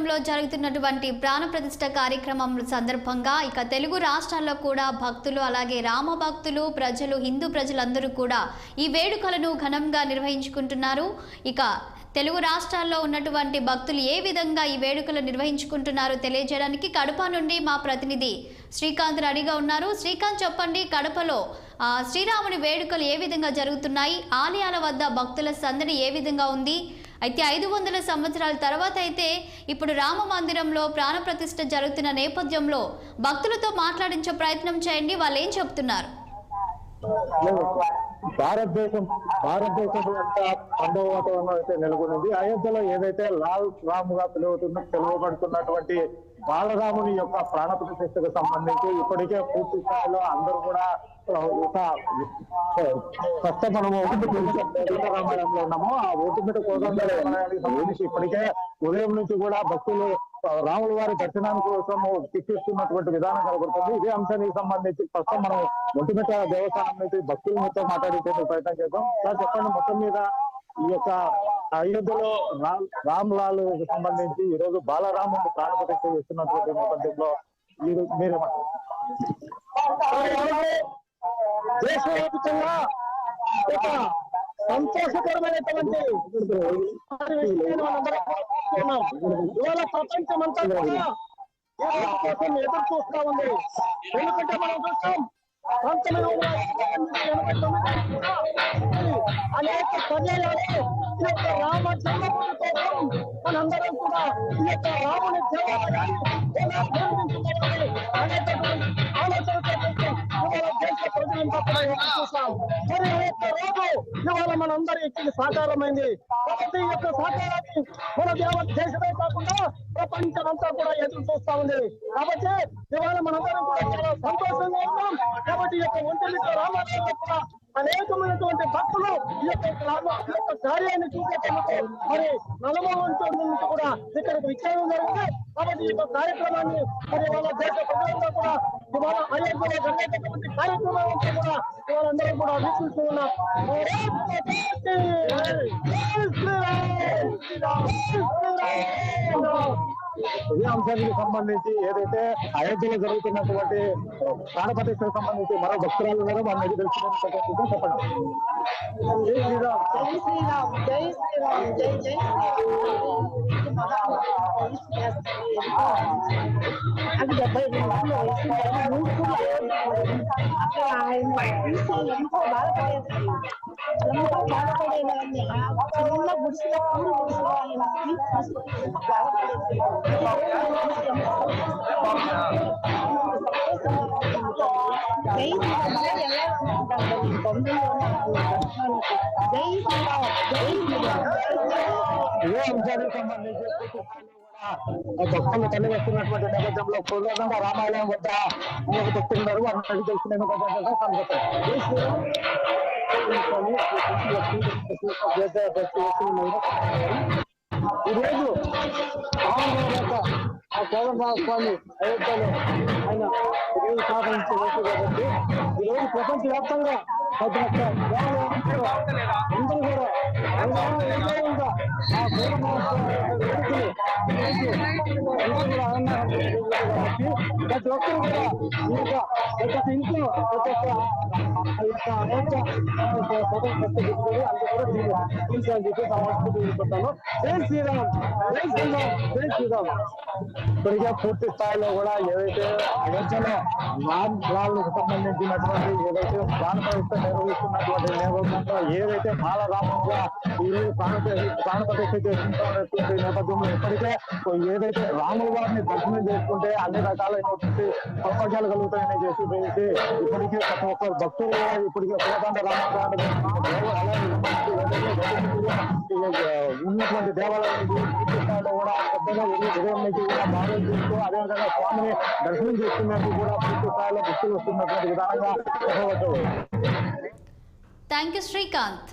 లో జరుగుతున్నటువంటి ప్రాణ ప్రతిష్ఠ కార్యక్రమం సందర్భంగా ఇక తెలుగు రాష్ట్రాల్లో కూడా భక్తులు అలాగే రామ భక్తులు ప్రజలు హిందూ ప్రజలందరూ కూడా ఈ వేడుకలను ఘనంగా నిర్వహించుకుంటున్నారు. ఇక తెలుగు రాష్ట్రాల్లో ఉన్నటువంటి భక్తులు ఏ విధంగా ఈ వేడుకలు నిర్వహించుకుంటున్నారో తెలియజేయడానికి కడప నుండి మా ప్రతినిధి శ్రీకాంత్ రెడీగా ఉన్నారు. శ్రీకాంత్, చెప్పండి, కడపలో శ్రీరాముని వేడుకలు ఏ విధంగా జరుగుతున్నాయి? ఆలయాల వద్ద భక్తుల సందడి ఏ విధంగా ఉంది? అయితే 500 సంవత్సరాల తర్వాత అయితే ఇప్పుడు రామ మందిరంలో ప్రాణ ప్రతిష్ఠ జరుగుతున్న నేపథ్యంలో భక్తులతో మాట్లాడించే ప్రయత్నం చేయండి. వాళ్ళు ఏం చెప్తున్నారు? భారతదేశం పండుగ వాతావరణం అయితే నెలకొంది. అయోధ్యలో ఏదైతే లాల్ రామ్ గా పిలువబడుతున్నటువంటి బాలరాముని యొక్క ప్రాణ ప్రతిష్టకు సంబంధించి ఇప్పటికే పూర్తి స్థాయిలో అందరూ కూడా ఫస్ట్ మనము రామాయణంలో ఉన్నాము. ఆ ఓటుమిట కోదండరామాయణానికి సంబంధించి ఇప్పటికే ఉదయం నుంచి కూడా భక్తులు రాముల వారి దర్శనానికి కోసం తిప్పిస్తున్నటువంటి విధానం కనబడుతుంది. ఇదే అంశానికి సంబంధించి ప్రస్తుతం మనం ఒంటిమిట దేవస్థానం నుంచి భక్తులతో మాట్లాడించే ప్రయత్నం చేద్దాం. సార్, చెప్పండి, మొత్తం మీద ఈ యొక్క అయోధ్యలో రామ్ లాల్ సంబంధించి ఈ రోజు బాలరాముని ప్రాణ ప్రతిష్ఠ చేస్తున్నటువంటి నేపథ్యంలో మీరు దేశవ్యాప్తంగా ఒక సంతోషకరమైనటువంటి ఇవాళ ప్రపంచమంతా కూడా కోసం ఎదురు చూస్తా ఉంది. ఎందుకంటే మనం చూస్తాం 1989 అనేక పర్యాయాలు ఈ యొక్క రామ జన్మభూమి కోసం మనందరం కూడా ఈ యొక్క రాముని దేవాలయాన్ని అనేకటువంటి ఆలోచనతో ఇవాళ దేశ ప్రజలంతా కూడా ఎదురు చూస్తాం. మరి ఈ యొక్క రోజు ఇవాళ మనందరికీ సాకారమైంది. కాబట్టి ఈ యొక్క సాకారాన్ని మన దేశమే కాకుండా ప్రపంచమంతా కూడా ఎదురు చూస్తా ఉంది. కాబట్టి ఇవాళ మనందరం కూడా చాలా సంతోషంగా ఉన్నాం. కాబట్టి ఈ యొక్క ఒంటిమిట్ట రామాలయంలో కూడా అనేకమైనటువంటి భక్తులు ఈ యొక్క కార్యాన్ని చూసేటందుకు మరి నలుమూల నుంచి కూడా ఇక్కడికి విచ్చేయడం జరిగింది. కాబట్టి ఈ యొక్క కార్యక్రమాన్ని మరి వాళ్ళ దేశ ప్రజలంతా కూడా ఇవాళ అయోధ్యలో జరిగేటటువంటి కార్యక్రమం అంతా కూడా వాళ్ళందరూ కూడా వీక్షిస్తూ ఉన్నారు. ఈ అంశానికి సంబంధించి ఏదైతే అయోధ్యలో జరుగుతున్నటువంటి ప్రాణ ప్రతిష్టకు సంబంధించి మరో భక్తురాలు ఉన్నారో వారిని తెలుసుకునే చెప్పండి. జై శ్రీరామ్, జై శ్రీరామ్, జై శ్రీరామ్, జై జై అది 72 వయసు ఆయన ఎంతో బాధపడేదాన్ని చిన్న గుడిసెలో పూరి గుడిసెలో ఆయన బాధపడేది. జై శ్రీరామ్ ఎలా అనుకుంటాను తొందరలోనే జై శ్రీరామ్, జై శ్రీరామ్. ఇదే అంశానికి సంబంధించి భక్తులు తల్లి వస్తున్నటువంటి నేపథ్యంలో పూర్వకంగా రామాలయం వద్ద భక్తులున్నారు. వారిని తెలుసుకునే ఈరోజు ఆ కోదండరామ స్వామి అయోధ్యలో ఆయన స్థాపించే రోజు కాబట్టి ఈరోజు ప్రపంచవ్యాప్తంగా అందరూ కూడా ఆ ప్రతి ఒక్కరు కూడా ఈ యొక్క ప్రతి ఒక్క ఇంట్లో ప్రతి ఒక్క జై శ్రీరామ్, జై శ్రీరామ్, జై శ్రీరామ్. ఇప్పటికే పూర్తి స్థాయిలో కూడా ఏదైతే అయోధ్యలో రామ్ లాల్ సంబంధించినటువంటి ఏదైతే ప్రాణ ప్రతిష్ఠ నిర్వహిస్తున్నటువంటి నేపథ్యంలో ఏదైతే బాలరామంగా ఈరోజు ప్రాణ ప్రతిష్ఠ చేస్తున్నటువంటి నేపథ్యంలో ఇప్పటికే ఏదైతే రాముల వారిని దర్శనం చేసుకుంటే అన్ని రకాలైనటువంటి సౌకర్యాలు కలుగుతాయని చేసి ఇప్పటికే ప్రతి ఒక్క భక్తులు ఇప్పటికే కోదండ రామారావు ఉన్నటువంటి దేవాలయాలు పూర్తి స్థాయిలో కూడా పెద్దగా ఉదయం నుంచి కూడా బాగా చూస్తూ అదేవిధంగా స్వామిని దర్శనం చేసుకున్నట్టు కూడా పూర్తి స్థాయిలో భక్తులు వస్తున్నటువంటి విధానంగా చెప్పవచ్చు. Thank you Srikanth.